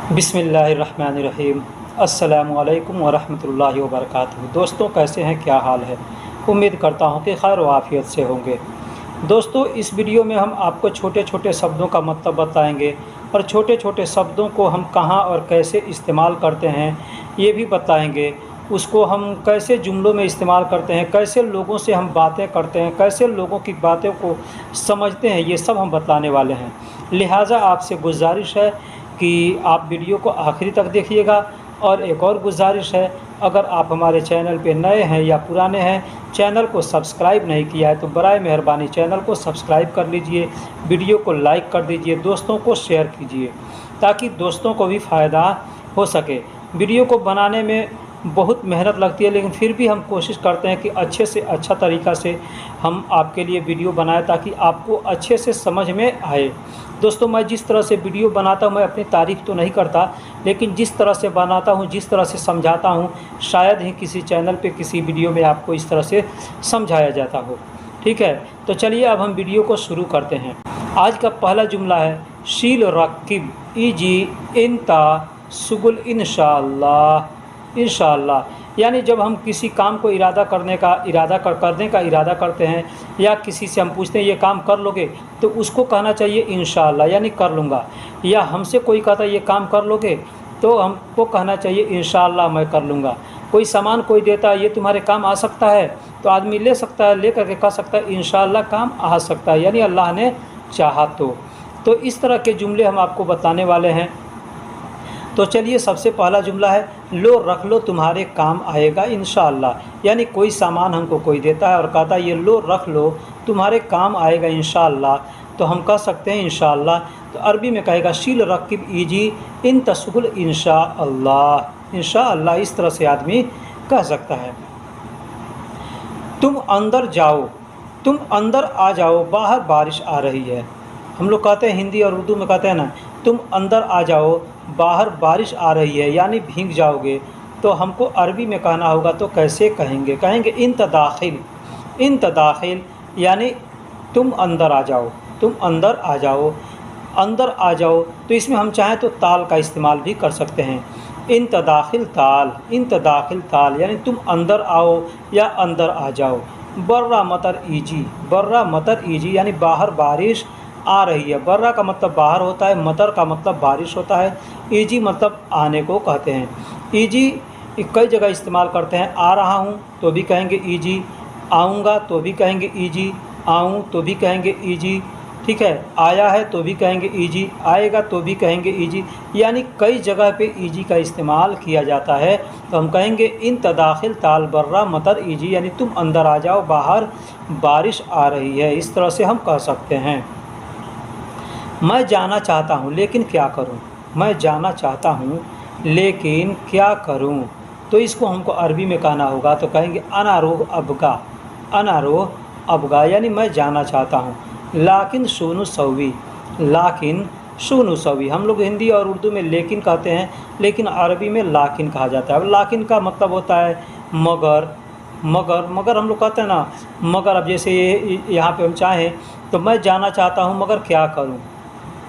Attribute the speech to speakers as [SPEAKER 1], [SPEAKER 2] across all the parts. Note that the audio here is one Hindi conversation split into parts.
[SPEAKER 1] बिस्मिल्लाहिर्रहमानिर्रहीम। अस्सलामुअलैकुम वरहमतुल्लाहि वबरकातुहू। दोस्तों, कैसे हैं, क्या हाल है? उम्मीद करता हूं कि खैर व आफियत से होंगे। दोस्तों, इस वीडियो में हम आपको छोटे छोटे शब्दों का मतलब बताएंगे और छोटे छोटे शब्दों को हम कहां और कैसे इस्तेमाल करते हैं ये भी बताएंगे। उसको हम कैसे जुमलों में इस्तेमाल करते हैं, कैसे लोगों से हम बातें करते हैं, कैसे लोगों की बातों को समझते हैं, ये सब हम बताने वाले हैं। लिहाजा आपसे गुजारिश है कि आप वीडियो को आखिरी तक देखिएगा। और एक और गुजारिश है, अगर आप हमारे चैनल पे नए हैं या पुराने हैं, चैनल को सब्सक्राइब नहीं किया है तो बराए मेहरबानी चैनल को सब्सक्राइब कर लीजिए, वीडियो को लाइक कर दीजिए, दोस्तों को शेयर कीजिए ताकि दोस्तों को भी फ़ायदा हो सके। वीडियो को बनाने में बहुत मेहनत लगती है, लेकिन फिर भी हम कोशिश करते हैं कि अच्छे से अच्छा तरीक़ा से हम आपके लिए वीडियो बनाएं ताकि आपको अच्छे से समझ में आए। दोस्तों, मैं जिस तरह से वीडियो बनाता हूं, मैं अपनी तारीफ़ तो नहीं करता, लेकिन जिस तरह से बनाता हूं, जिस तरह से समझाता हूं, शायद ही किसी चैनल पे किसी वीडियो में आपको इस तरह से समझाया जाता हो। ठीक है, तो चलिए अब हम वीडियो को शुरू करते हैं। आज का पहला जुमला है शील रकीब इजी इंता सुगुल इंशाअल्लाह। इंशाअल्लाह यानी जब हम किसी काम को करने का इरादा करते हैं या किसी से हम पूछते हैं ये काम कर लोगे, तो उसको कहना चाहिए इंशाअल्लाह यानी कर लूँगा। या हमसे कोई कहता है ये काम कर लोगे, तो हमको कहना चाहिए इंशाअल्लाह मैं कर लूँगा। कोई सामान कोई देता है ये तुम्हारे काम आ सकता है, तो आदमी ले सकता है, ले करके कह सकता है इंशाअल्लाह काम आ सकता है, यानी अल्लाह ने चाहा तो इस तरह के जुमले हम आपको बताने वाले हैं। तो चलिए, सबसे पहला जुमला है लो रख लो तुम्हारे काम आएगा इंशाअल्लाह। यानी कोई सामान हमको कोई देता है और कहता है ये लो रख लो तुम्हारे काम आएगा इंशाअल्लाह, तो हम कह सकते हैं इंशाअल्लाह। तो अरबी में कहेगा शील रकीब इजी इन तसहुल इंशाअल्लाह। इंशाअल्लाह इस तरह से आदमी कह सकता है। तुम अंदर जाओ, तुम अंदर आ जाओ, बाहर बारिश आ रही है। हम लोग कहते हैं हिंदी और उर्दू में कहते हैं ना, तुम अंदर आ जाओ, बाहर बारिश आ रही है, यानी भीग जाओगे। तो हमको अरबी में कहना होगा, तो कैसे कहेंगे? कहेंगे इंतदाखिल। इंतदाखिल यानी तुम अंदर आ जाओ, तुम अंदर आ जाओ, अंदर आ जाओ। तो इसमें हम चाहें तो ताल का इस्तेमाल भी कर सकते हैं। इंतदाखिल ताल, इंतदाखिल ताल यानी तुम अंदर आओ या अंदर आ जाओ। बर्रा मतर ईजी, बर्रा मतर ईजी यानी बाहर बारिश आ रही है। बर्रा का मतलब बाहर होता है, मतर का मतलब बारिश होता है, ईजी मतलब आने को कहते हैं। ईजी कई जगह इस्तेमाल करते हैं। आ रहा हूँ तो भी कहेंगे ईजी, आऊँगा तो भी कहेंगे ईजी, आऊँ तो भी कहेंगे ईजी। ठीक है, आया है तो भी कहेंगे ईजी, आएगा तो भी कहेंगे ईजी, यानी कई जगह पे ईजी का इस्तेमाल किया जाता है। तो हम कहेंगे इन तदाखिल ताल बर्रा मतर ईजी यानी तुम अंदर आ जाओ, बाहर बारिश आ रही है। इस तरह से हम कह सकते हैं। मैं जाना चाहता हूँ लेकिन क्या करूँ, मैं जाना चाहता हूँ लेकिन क्या करूँ। तो इसको हमको अरबी में कहना होगा, तो कहेंगे अनारोह अबगा, अनारोह अबगा यानी मैं जाना चाहता हूँ। लाकिन शुनु सवी, लाकिन शुनु सवी। हम लोग हिंदी और उर्दू में लेकिन कहते हैं, लेकिन अरबी में लाकिन कहा जाता है। अब लाकिन का मतलब होता है मगर, मगर मगर हम लोग कहते हैं ना, मगर। अब जैसे ये यहाँ पे हम चाहें तो मैं जाना चाहता हूँ मगर क्या करूँ,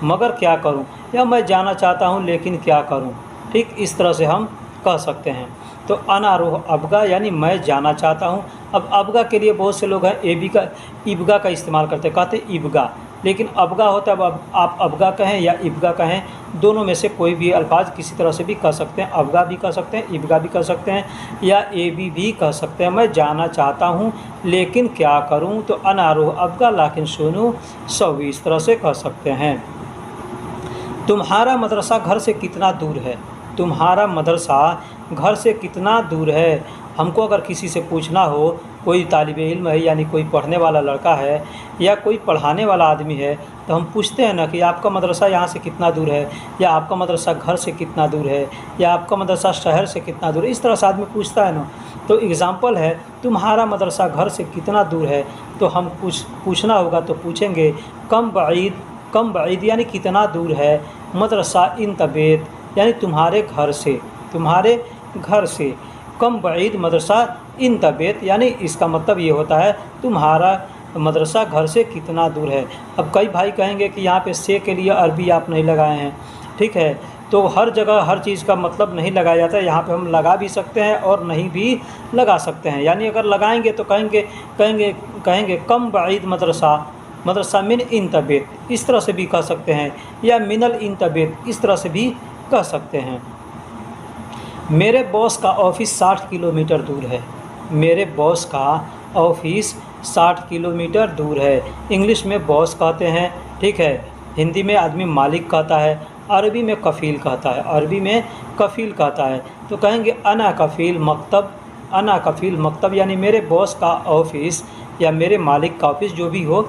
[SPEAKER 1] मगर क्या करूं, या मैं जाना चाहता हूं लेकिन क्या करूं। ठीक इस तरह से हम कह सकते हैं। तो अनारोह अबगा यानी मैं जाना चाहता हूं। अब अबगा के लिए बहुत से लोग हैं एबी का इबगा का इस्तेमाल करते हैं, कहते हैं इबगा, लेकिन अबगा होता है। अब आप अबगा कहें या इबगा कहें, दोनों में से कोई भी अल्फाज किसी तरह से भी कह सकते हैं। अबगा भी कह सकते हैं, इबगा भी कह सकते हैं, या एबी भी कह सकते हैं। मैं जाना चाहता हूँ लेकिन क्या करूँ, तो अनारोह अबगा लाकिन सुनू सवी, इस तरह से कह सकते हैं। तुम्हारा मदरसा घर से कितना दूर है, तुम्हारा मदरसा घर से कितना दूर है। हमको अगर किसी से पूछना हो, कोई तालिबे इल्म है यानी कोई पढ़ने वाला लड़का है या कोई पढ़ाने वाला आदमी है, तो हम पूछते हैं ना कि आपका मदरसा यहाँ से कितना दूर है, या आपका मदरसा घर से कितना दूर है, या आपका मदरसा शहर से कितना दूर है। इस तरह से आदमी पूछता है ना। तो एग्ज़ाम्पल है तुम्हारा मदरसा घर से कितना दूर है, तो हम पूछना होगा तो पूछेंगे कम बईद, कम बईद यानी कितना दूर है, मदरसा इन तबेत यानी तुम्हारे घर से, तुम्हारे घर से, कम बईद मदरसा इन तबेत यानी इसका मतलब ये होता है तुम्हारा मदरसा घर से कितना दूर है। अब कई भाई कहेंगे कि यहाँ पे से के लिए अरबी आप नहीं लगाए हैं। ठीक है, तो हर जगह हर चीज़ का मतलब नहीं लगाया जाता है। यहाँ पे हम लगा भी सकते हैं और नहीं भी लगा सकते हैं। यानी अगर लगाएंगे तो कहेंगे कहेंगे कहेंगे कम बाइद मदरसा, मदरसा मिन इन तबेत, इस तरह से भी कह सकते हैं, या मिनल इन तबेत, इस तरह से भी कह सकते हैं। मेरे बॉस का ऑफिस 60 किलोमीटर दूर है। मेरे बॉस का ऑफिस 60 किलोमीटर दूर है। इंग्लिश में बॉस कहते हैं, ठीक है। हिंदी में आदमी मालिक कहता है, अरबी में कफ़ील कहता है, अरबी में कफ़ील कहता है। तो कहेंगे अना कफ़ील मकतब, अना कफ़ील मकतब, यानी मेरे बॉस का ऑफिस या मेरे मालिक का ऑफिस जो भी हो,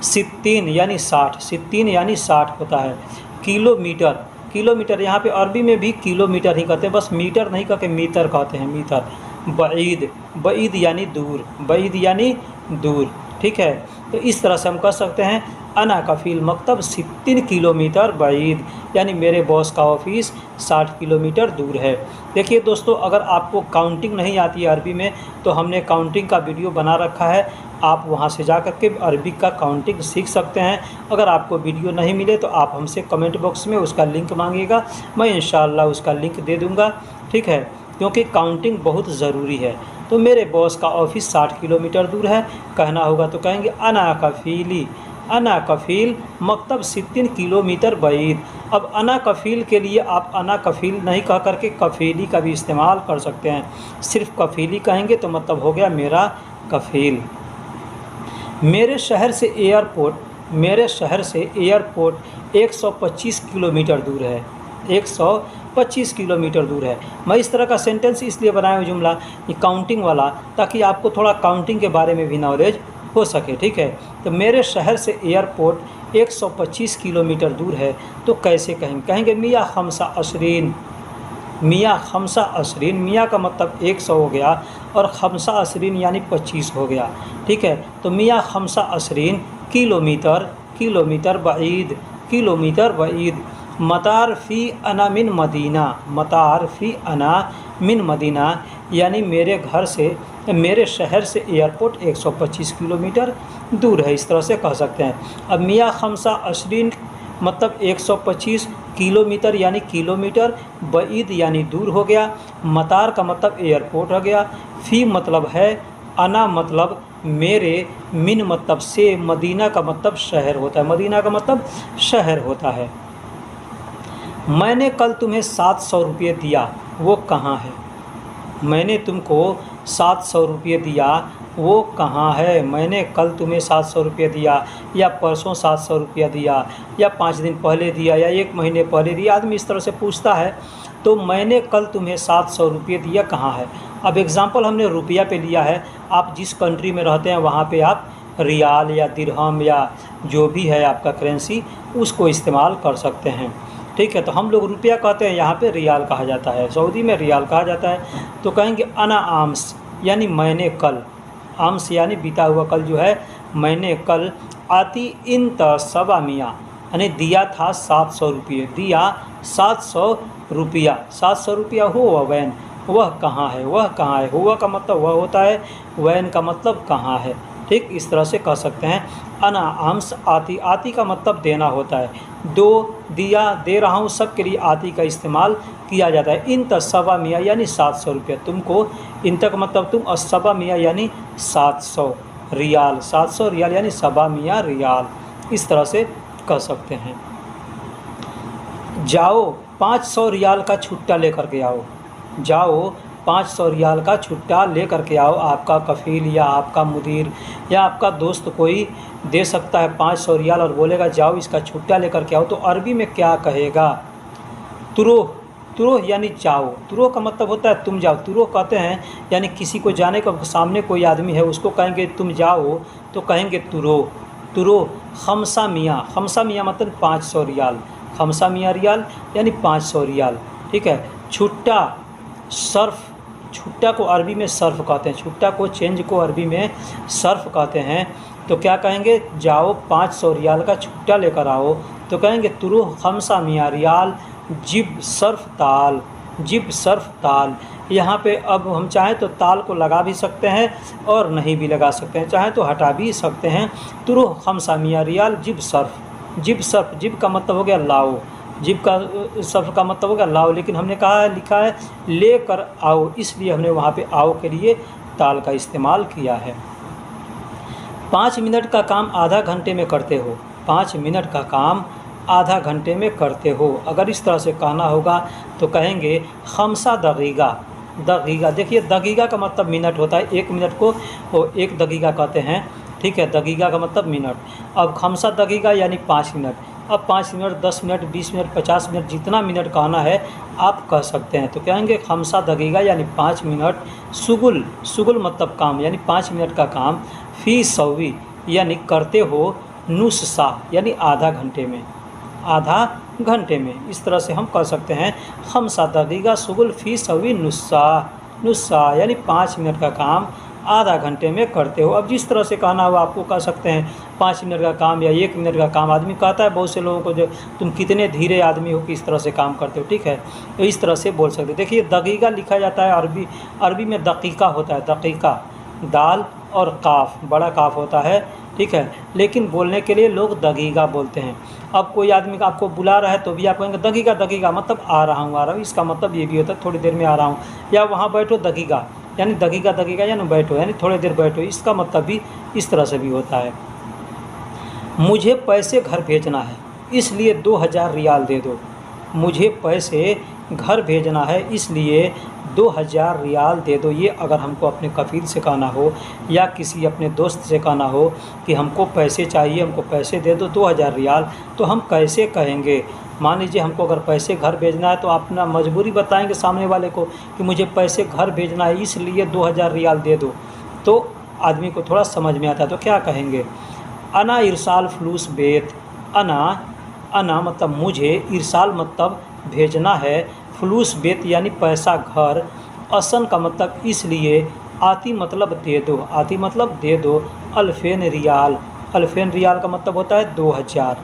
[SPEAKER 1] 60 यानी 60, 60 यानी 60 होता है। किलोमीटर, किलोमीटर यहाँ पे अरबी में भी किलोमीटर ही कहते हैं, बस मीटर नहीं कहते, मीटर कहते हैं, मीटर। बईद, बईद यानी दूर, बईद यानी दूर, ठीक है। तो इस तरह से हम कह सकते हैं अना कफ़ील मकतब 60 किलोमीटर बईद, यानी मेरे बॉस का ऑफिस 60 किलोमीटर दूर है। देखिए दोस्तों, अगर आपको काउंटिंग नहीं आती है अरबी में, तो हमने काउंटिंग का वीडियो बना रखा है, आप वहां से जा कर के अरबी का काउंटिंग सीख सकते हैं। अगर आपको वीडियो नहीं मिले तो आप हमसे कमेंट बॉक्स में उसका लिंक मांगिएगा, मैं इंशाअल्लाह उसका लिंक दे दूँगा, ठीक है, क्योंकि काउंटिंग बहुत ज़रूरी है। तो मेरे बॉस का ऑफिस 60 किलोमीटर दूर है कहना होगा तो कहेंगे अना कफ़ीली, अना कफ़ील मकतब 60 किलोमीटर बईद। अब अना कफ़ील के लिए आप अना कफ़ील नहीं कह करके कफ़ीली का भी इस्तेमाल कर सकते हैं। सिर्फ कफ़ीली कहेंगे तो मतलब हो गया मेरा कफ़ील। मेरे शहर से एयरपोर्ट, मेरे शहर से एयरपोर्ट 125 किलोमीटर दूर है, 125 किलोमीटर दूर है। मैं इस तरह का सेंटेंस इसलिए बनाया हूँ जुमला ये काउंटिंग वाला, ताकि आपको थोड़ा काउंटिंग के बारे में भी नॉलेज हो सके, ठीक है। तो मेरे शहर से एयरपोर्ट 125 किलोमीटर दूर है, तो कैसे कहेंगे? कहेंगे मियाँ खमसा अशरीन, मियाँ खमसा अशरीन, मियाँ का मतलब 100 हो गया और खमसा अशरीन यानी 25 हो गया, ठीक है। तो मियाँ खमसा अशरीन किलोमीटर, किलोमीटर बईद, किलोमीटर बईद। मतार फ़ी अना मिन मदीना, मतार फ़ी अना मिन मदीना, यानी मेरे घर से, मेरे शहर से एयरपोर्ट 125 किलोमीटर दूर है, इस तरह से कह सकते हैं। अब मियाँ खमसा अशरीन मतलब 125 किलोमीटर यानी किलोमीटर, बईद यानी दूर हो गया, मतार का मतलब एयरपोर्ट हो गया, फ़ी मतलब है, अना मतलब मेरे, मिन मतलब से, मदीना का मतलब शहर होता है, मदीना का मतलब शहर होता है। मैंने कल तुम्हें 700 रुपये दिया, वो कहाँ है? मैंने तुमको 700 रुपये दिया, वो कहाँ है? मैंने कल तुम्हें 700 रुपये दिया, या परसों 700 रुपया दिया, या 5 दिन पहले दिया, या 1 महीने पहले दिया। आदमी इस तरह से पूछता है। तो मैंने कल तुम्हें 700 रुपये दिया कहाँ है? अब एग्ज़ाम्पल हमने रुपया पे लिया है, आप जिस कंट्री में रहते हैं वहाँ पे आप रियाल या दिरहम या जो भी है आपका करेंसी, उसको इस्तेमाल कर सकते हैं, ठीक है। तो हम लोग रुपया कहते हैं, यहाँ पे रियाल कहा जाता है, सऊदी में रियाल कहा जाता है। तो कहेंगे अना आम्स, यानी मैंने कल, आम्स यानी बीता हुआ कल जो है, मैंने कल आती इन तसबा मियाँ, यानी दिया था 700 रुपये, दिया 700 रुपया, 700 रुपया हुआ वैन, वह कहाँ है? वह कहाँ है? हुआ का मतलब वह होता है, वैन का मतलब कहाँ है, ठीक। इस तरह से कह सकते हैं। अना आम्स आती, आती का मतलब देना होता है, दो, दिया, दे रहा हूँ, सब के लिए आती का इस्तेमाल किया जाता है। इन तसबा मियाँ यानी 700 रुपया, तुमको, इन तक मतलब तुम, असबा मियाँ यानी 700 रियाल, 700 रियाल यानी सबा मियाँ रियाल, इस तरह से कह सकते हैं। जाओ 500 रियाल का छुट्टा लेकर के आओ, जाओ 500 रियाल का छुट्टा लेकर के आओ। आपका कफ़ील या आपका मुदीर या आपका दोस्त कोई दे सकता है 500 रियाल और बोलेगा जाओ इसका छुट्टा लेकर के आओ, तो अरबी में क्या कहेगा? तुरोह, तुरोह यानी जाओ, तुरोह का मतलब होता है तुम जाओ, तुरोह कहते हैं यानी किसी को जाने का, सामने कोई आदमी है उसको कहेंगे तुम जाओ तो कहेंगे तुरोह, तुरोह। खमसा मियाँ, खमसा मियाँ मतलब 500 रियाल, खमसा मियाँ रियाल यानी 500 रियाल, ठीक है। छुट्टा, सर्फ, छुट्टा को अरबी में सर्फ कहते हैं, छुट्टा को, चेंज को अरबी में सर्फ कहते हैं। तो क्या कहेंगे? जाओ 500 रियाल का छुट्टा लेकर आओ, तो कहेंगे तुरुह खमसा मियाँ रियाल जिब सर्फ ताल, जिब सर्फ ताल। यहाँ पे अब हम चाहें तो ताल को लगा भी सकते हैं और नहीं भी लगा सकते हैं, चाहें तो हटा भी सकते हैं। तुरुह खमसा मियाँ रियाल जिब सर्फ, जिब सर्फ, जिब का मतलब हो गया लाओ, जीभ का शब्द का मतलब होगा लाओ, लेकिन हमने कहा है, लिखा है लेकर आओ, इसलिए हमने वहाँ पे आओ के लिए ताल का इस्तेमाल किया है। 5 मिनट का काम आधा घंटे में करते हो। 5 मिनट का काम आधा घंटे में करते हो। अगर इस तरह से कहना होगा तो कहेंगे खमसा दगीगा। दगीगा, देखिए दगीगा का मतलब मिनट होता है, 1 मिनट को वो 1 दगीगा कहते हैं, ठीक है। दगीगा का मतलब मिनट। अब खमसा दगीगा यानी 5 मिनट। अब 5 मिनट, 10 मिनट, 20 मिनट, 50 मिनट, जितना मिनट कहना है आप कह सकते हैं। तो कहेंगे खमसा दगीगा यानी 5 मिनट, शुगुल, शुगुल मतलब काम यानी 5 मिनट का काम, फ़ी सौवी यानी करते हो, नुस सा यानी आधा घंटे में, आधा घंटे में। इस तरह से हम कह सकते हैं खमसा दगीगा शुगुल फ़ी सौवी नुस्सा। नुस्सा यानी 5 मिनट का काम आधा घंटे में करते हो। अब जिस तरह से कहना हो आपको कह सकते हैं 5 मिनट का काम या 1 मिनट का काम। आदमी कहता है बहुत से लोगों को, जो तुम कितने धीरे आदमी हो कि इस तरह से काम करते हो, ठीक है। तो इस तरह से बोल सकते। देखिए दगीगा लिखा जाता है अरबी में दकीका होता है, दकीका, दाल और काफ, बड़ा काफ होता है, ठीक है। लेकिन बोलने के लिए लोग दगीगा बोलते हैं। अब कोई आदमी आपको बुला रहा है तो भी आप कहेंगे दगीगा, दगीगा मतलब आ रहा हूँ। इसका मतलब ये भी होता है थोड़ी देर में आ रहा हूँ। या वहाँ बैठो दगीगा यानी दगीगा, दगीगा यानी बैठो यानी थोड़ी देर बैठो, इसका मतलब भी इस तरह से भी होता है। मुझे पैसे घर भेजना है इसलिए 2000 रियाल दे दो। मुझे पैसे घर भेजना है इसलिए 2000 रियाल दे दो। ये अगर हमको अपने कफ़ील से कहना हो या किसी अपने दोस्त से कहना हो कि हमको पैसे चाहिए, हमको पैसे दे दो 2000 रियाल, तो हम कैसे कहेंगे। मान लीजिए हमको अगर पैसे घर भेजना है तो आप अपना मजबूरी बताएंगे सामने वाले को कि मुझे पैसे घर भेजना है इसलिए 2000 रियाल दे दो, तो आदमी को थोड़ा समझ में आता है। तो क्या कहेंगे, अना इरसाल फ्लूस बेत। अना मतलब मुझे, इरसाल मतलब भेजना है, फ्लूस बेत यानी पैसा घर, असन का मतलब इसलिए, आती मतलब दे दो, आती मतलब दे दो, अल्फेन रियाल, अल्फेन रियाल का मतलब होता है 2000,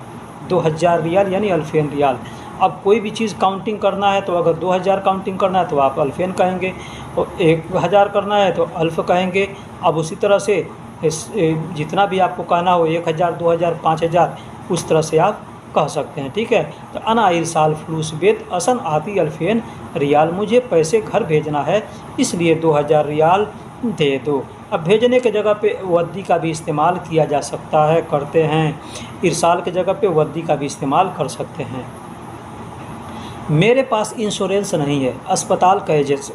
[SPEAKER 1] 2000 रियाल यानी अल्फेन रियाल। अब कोई भी चीज़ काउंटिंग करना है तो अगर 2000 काउंटिंग करना है तो आप अल्फेन कहेंगे, और 1000 करना है तो अल्फ कहेंगे। अब उसी तरह से जितना भी आपको कहना हो 1000, 2000, 5000, उस तरह से आप कह सकते हैं, ठीक है। तो अना इरसाल फ्लूस बेत असन आती अल्फेन रियाल, मुझे पैसे घर भेजना है इसलिए 2000 रियाल दे दो। अब भेजने के जगह पे वद्दी का भी इस्तेमाल किया जा सकता है, करते हैं। इरसाल के जगह पे वद्दी का भी इस्तेमाल कर सकते हैं। मेरे पास इंश्योरेंस नहीं है, अस्पताल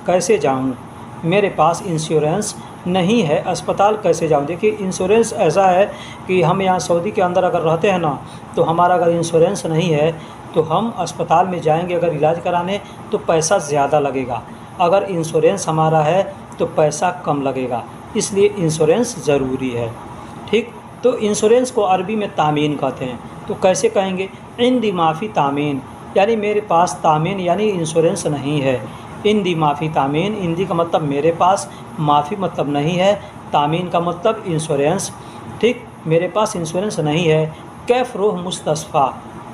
[SPEAKER 1] कैसे जाऊँ। मेरे पास इंश्योरेंस नहीं है, अस्पताल कैसे जाऊँ। देखिए इंश्योरेंस ऐसा है कि हम यहाँ सऊदी के अंदर अगर रहते हैं ना, तो हमारा अगर इंश्योरेंस नहीं है तो हम अस्पताल में जाएंगे अगर इलाज कराने तो पैसा ज़्यादा लगेगा। अगर इंश्योरेंस हमारा है तो पैसा कम लगेगा, इसलिए इंश्योरेंस ज़रूरी है, ठीक। तो इंश्योरेंस को अरबी में तामीन कहते हैं। तो कैसे कहेंगे, इंदी माफ़ी तामीन, यानी मेरे पास तामीन यानी इंश्योरेंस नहीं है। इंदी माफ़ी तामीन, इंदी का मतलब मेरे पास, माफ़ी मतलब नहीं है, तामीन का मतलब इंश्योरेंस, ठीक। मेरे पास इंश्योरेंस नहीं है। कैफ रोह मुस्तस्फ़ा,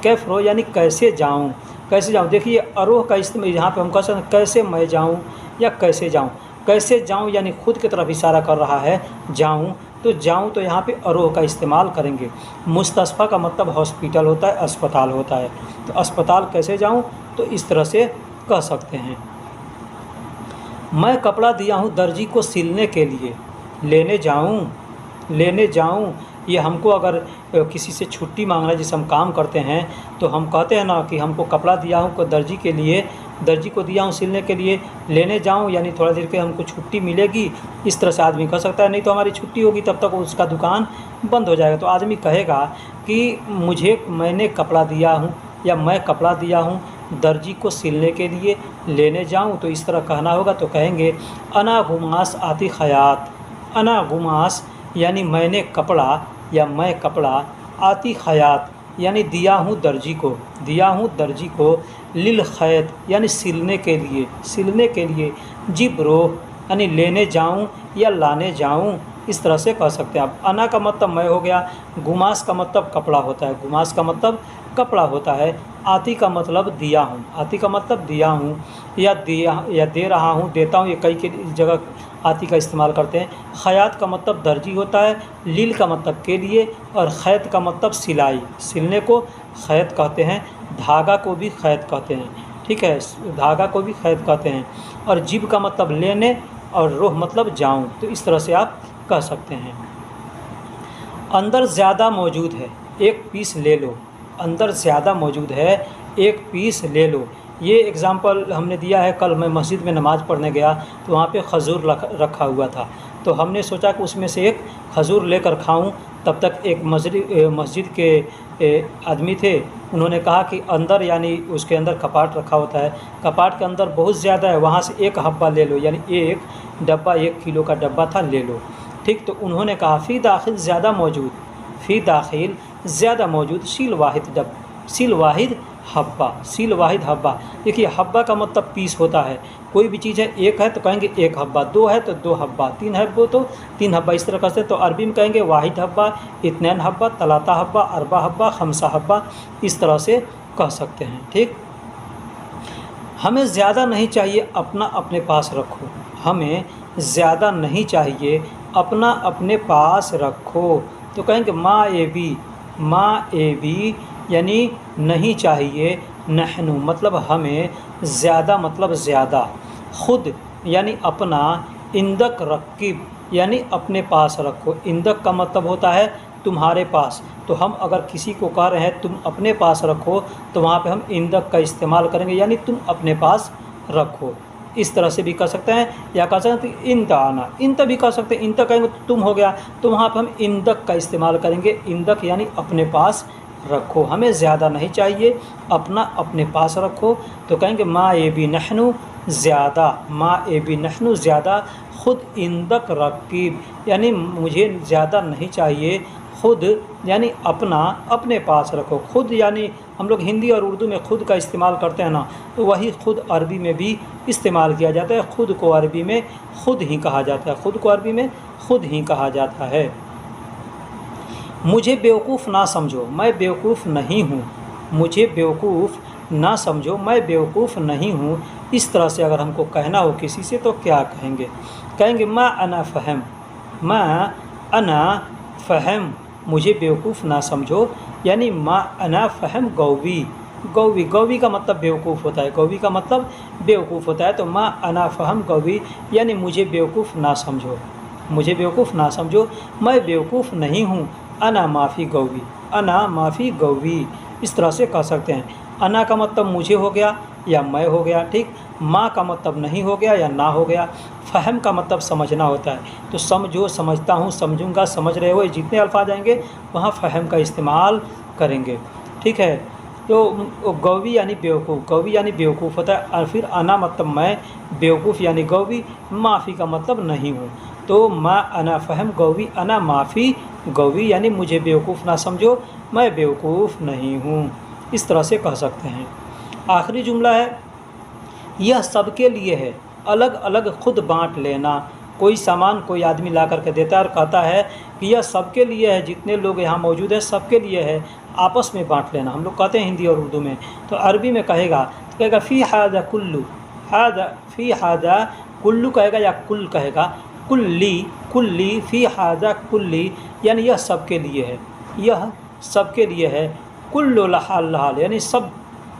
[SPEAKER 1] कैफ रोह यानी कैसे जाऊँ, कैसे जाऊँ। देखिए अरोह का इस्तेमाल यहाँ पे हम कह सकते हैं कैसे मैं जाऊँ या कैसे जाऊँ। कैसे जाऊँ यानी खुद की तरफ इशारा कर रहा है, जाऊँ तो यहाँ पे अरोह का इस्तेमाल करेंगे। मुस्तस्फ़ा का मतलब हॉस्पिटल होता है, अस्पताल होता है। तो अस्पताल कैसे जाऊँ, तो इस तरह से कह सकते हैं। मैं कपड़ा दिया हूँ दर्जी को सिलने के लिए, लेने जाऊँ। ये हमको अगर किसी से छुट्टी मांगना है, जिसे हम काम करते हैं, तो हम कहते हैं ना कि हमको कपड़ा दिया हूँ दर्जी के लिए, दर्जी को दिया हूँ सिलने के लिए, लेने जाऊँ यानी थोड़ा देर के हमको छुट्टी मिलेगी। इस तरह से आदमी कह सकता है, नहीं तो हमारी छुट्टी होगी तब तक उसका दुकान बंद हो जाएगा। तो आदमी कहेगा कि मैंने कपड़ा दिया हूँ या मैं कपड़ा दिया हूँ दर्जी को सिलने के लिए, लेने जाऊँ। तो इस तरह कहना होगा तो कहेंगे अना गुमास आती खयात। अना गुमास यानी मैंने कपड़ा या मैं कपड़ा, आती खयात यानी दिया हूँ दर्जी को, लिल खैत यानी सिलने के लिए, जिब्रोह यानी लेने जाऊँ या लाने जाऊँ। इस तरह से कह सकते हैं आप। अना का मतलब मैं हो गया, गुमास का मतलब कपड़ा होता है, गुमास का मतलब कपड़ा होता है। आती का मतलब दिया हूँ, आती का मतलब दिया हूँ या दे रहा हूँ, देता हूँ, ये कई के जगह आती का इस्तेमाल करते हैं। खयात का मतलब दर्जी होता है। लील का मतलब के लिए, और खैत का मतलब सिलाई, सिलने को खैत कहते हैं। धागा को भी खैत कहते हैं, ठीक है, धागा को भी खैत कहते हैं। और जिब का मतलब लेने, और रोह मतलब जाऊँ, तो इस तरह से आप कह सकते हैं। अंदर ज़्यादा मौजूद है, एक पीस ले लो। अंदर ज़्यादा मौजूद है, एक पीस ले लो। ये एग्ज़ाम्पल हमने दिया है। कल मैं मस्जिद में नमाज़ पढ़ने गया तो वहाँ पे खजूर रखा हुआ था, तो हमने सोचा कि उसमें से एक खजूर लेकर खाऊं। तब तक एक मस्जिद के आदमी थे, उन्होंने कहा कि अंदर, यानी उसके अंदर कपाट रखा होता है, कपाट के अंदर बहुत ज़्यादा है, वहाँ से एक हब्बा ले लो, यानी एक डब्बा, 1 किलो का डब्बा था, ले लो। ठीक, तो उन्होंने कहा फ़ी दाखिल ज़्यादा मौजूद, फ़ी दाखिल ज़्यादा मौजूद, सील वाहिद हब्बा, सील वाहिद हब्बा। देखिए, हब्बा का मतलब पीस होता है। कोई भी चीज़ है, एक है तो कहेंगे एक हब्बा, 2 है तो 2 हब्बा, 3 है वो तो 3 हब्बा, इस तरह कहते हैं। तो अरबी में कहेंगे वाहिद हब्बा, इत्नैन हब्बा, तलाता हब्बा, अरबा हब्बा, खमसा हब्बा, इस तरह से कह सकते हैं। ठीक, हमें ज़्यादा नहीं चाहिए, अपना अपने पास रखो। हमें ज़्यादा नहीं चाहिए, अपना अपने पास रखो। तो कहेंगे माँ ए बी, माँ ए बी यानी नहीं चाहिए। नहनु मतलब हमें, ज़्यादा मतलब ज़्यादा। खुद यानी अपना, इंदक रकीब यानी अपने पास रखो। इंदक का मतलब होता है तुम्हारे पास। तो हम अगर किसी को कह रहे हैं तुम अपने पास रखो, तो वहाँ पे हम इंदक का इस्तेमाल करेंगे, यानी तुम अपने पास रखो। इस तरह से भी कह सकते हैं, या कह सकते हैं इंत आना, इंत भी कह सकते हैं। इंत कहेंगे तो तुम हो गया, तो वहाँ पर हम इंदक का इस्तेमाल करेंगे। इंदक यानी अपने पास रखो। हमें ज़्यादा नहीं चाहिए, अपना अपने पास रखो। तो कहेंगे माँ ए बी नहनु ज़्यादा, माँ ए बी नहनु ज़्यादा, ख़ुद इंदक रकीब यानी मुझे ज़्यादा नहीं चाहिए। खुद यानी अपना, अपने पास रखो। खुद यानी हम लोग हिंदी और उर्दू में खुद का इस्तेमाल करते हैं ना, तो वही खुद अरबी में भी इस्तेमाल किया जाता है। खुद को अरबी में खुद ही कहा जाता है, खुद को अरबी में खुद ही कहा जाता है। मुझे बेवकूफ़ ना समझो, मैं बेवकूफ़ नहीं हूँ। मुझे बेवकूफ़ ना समझो, मैं बेवकूफ़ नहीं हूँ। इस तरह से अगर हमको कहना हो किसी से तो क्या कहेंगे? कहेंगे मा अना फ़हम, मा अना फ़हम, मुझे बेवकूफ़ ना समझो, यानी मा अना फ़हम गौवी। गौवी, गौवी का मतलब बेवकूफ़ होता है, गौवी का मतलब बेवकूफ़ होता है। तो मा अना फ़हम गौवी यानी मुझे बेवकूफ़ ना समझो, मुझे बेवकूफ़ ना समझो, मैं बेवकूफ़ नहीं हूँ। अना माफ़ी गौवी, अना माफ़ी गौवी, इस तरह से कह सकते हैं। अना का मतलब मुझे हो गया या मैं हो गया, ठीक। माँ का मतलब नहीं हो गया या ना हो गया। फ़हम का मतलब समझना होता है। तो समझो, समझता हूँ, समझूंगा, समझ रहे हो, जितने अल्फाज आएंगे वहाँ फ़हम का इस्तेमाल करेंगे, ठीक है। तो गौवी यानी बेवकूफ़, गौवी यानी बेवकूफ़ होता है। और फिर अना मतलब मैं, बेवकूफ़ यानी गौवी, माफ़ी का मतलब नहीं हूँ। तो मा अना फ़हम गौवी, अना माफ़ी गौवी यानी मुझे बेवकूफ़ ना समझो, मैं बेवकूफ़ नहीं हूँ। इस तरह से कह सकते हैं। आखिरी जुमला है, यह सबके लिए है, अलग अलग खुद बांट लेना। कोई सामान कोई आदमी ला करके देता है और कहता है कि यह सबके लिए है, जितने लोग यहाँ मौजूद हैं सबके लिए है, आपस में बांट लेना। हम लोग कहते हैं हिंदी और उर्दू में। तो अरबी में कहेगा तो कहेगा फ़ी हादा कुल्लू, हादा फ़ी हादा कुल्लू कहेगा या कुल कहेगा, कुल्ली, कुल्ली, फ़ी हादा कुल्ली यानी यह सबके लिए है, यह सबके लिए है। कुल्लु लहाल लहाल यानी सब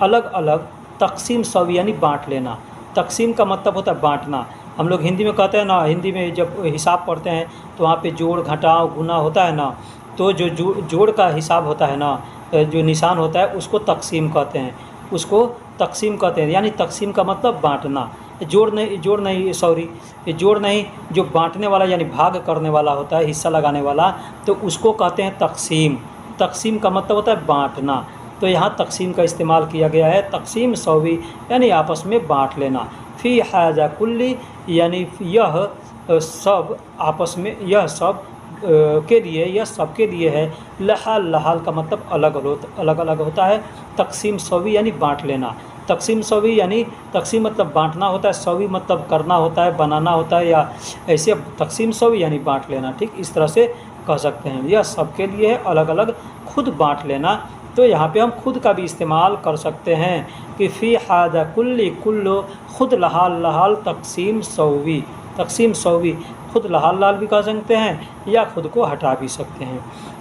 [SPEAKER 1] अलग अलग। तकसीम सवी यानी बांट लेना। तकसीम का मतलब होता है बांटना। हम लोग हिंदी में कहते हैं ना, हिंदी में जब हिसाब पढ़ते हैं तो वहाँ पे जोड़ घटाव गुना होता है ना, तो जो जोड़ का हिसाब होता है ना, जो निशान होता है उसको तकसीम कहते हैं, उसको तकसीम कहते हैं। यानी तकसीम का मतलब बांटना। जोड़ नहीं सॉरी, जोड़ नहीं, जो बांटने वाला यानी भाग करने वाला होता है, हिस्सा लगाने वाला, तो उसको कहते हैं तकसीम। तकसीम का मतलब होता है बांटना। तो यहाँ तकसीम का इस्तेमाल किया गया है। तकसीम सवी यानी आपस में बांट लेना। फ़ी हाजा कुल्ली यानी यह सब आपस में, यह सब के लिए, यह सब के लिए है। लहाल, लहाल का मतलब अलग अलग होता है। तकसीम सवी यानी बांट लेना। तकसीम सवी यानी तकसीम मतलब बांटना होता है, सवी मतलब करना होता है, बनाना होता है, या ऐसे तकसीम सवी यानी बांट लेना, ठीक। इस तरह से कह सकते हैं। यह सबके लिए है, अलग अलग खुद बांट लेना। तो यहाँ पे हम खुद का भी इस्तेमाल कर सकते हैं कि फ़ी हादा कुल्ली कुल्लो खुद लहाल लहाल तकसीम सौवी। तकसीम सौवी खुद लहाल लहाल भी कह सकते हैं या खुद को हटा भी सकते हैं।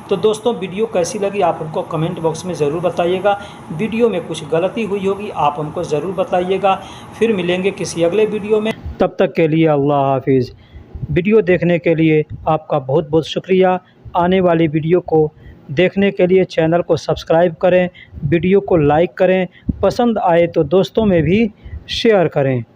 [SPEAKER 1] तो दोस्तों वीडियो कैसी लगी आप हमको कमेंट बॉक्स में ज़रूर बताइएगा। वीडियो में कुछ गलती हुई होगी आप हमको ज़रूर बताइएगा। फिर मिलेंगे किसी अगले वीडियो में, तब तक के लिए अल्लाह हाफिज़। वीडियो देखने के लिए आपका बहुत बहुत शुक्रिया। आने वाली वीडियो को देखने के लिए चैनल को सब्सक्राइब करें, वीडियो को लाइक करें, पसंद आए तो दोस्तों में भी शेयर करें।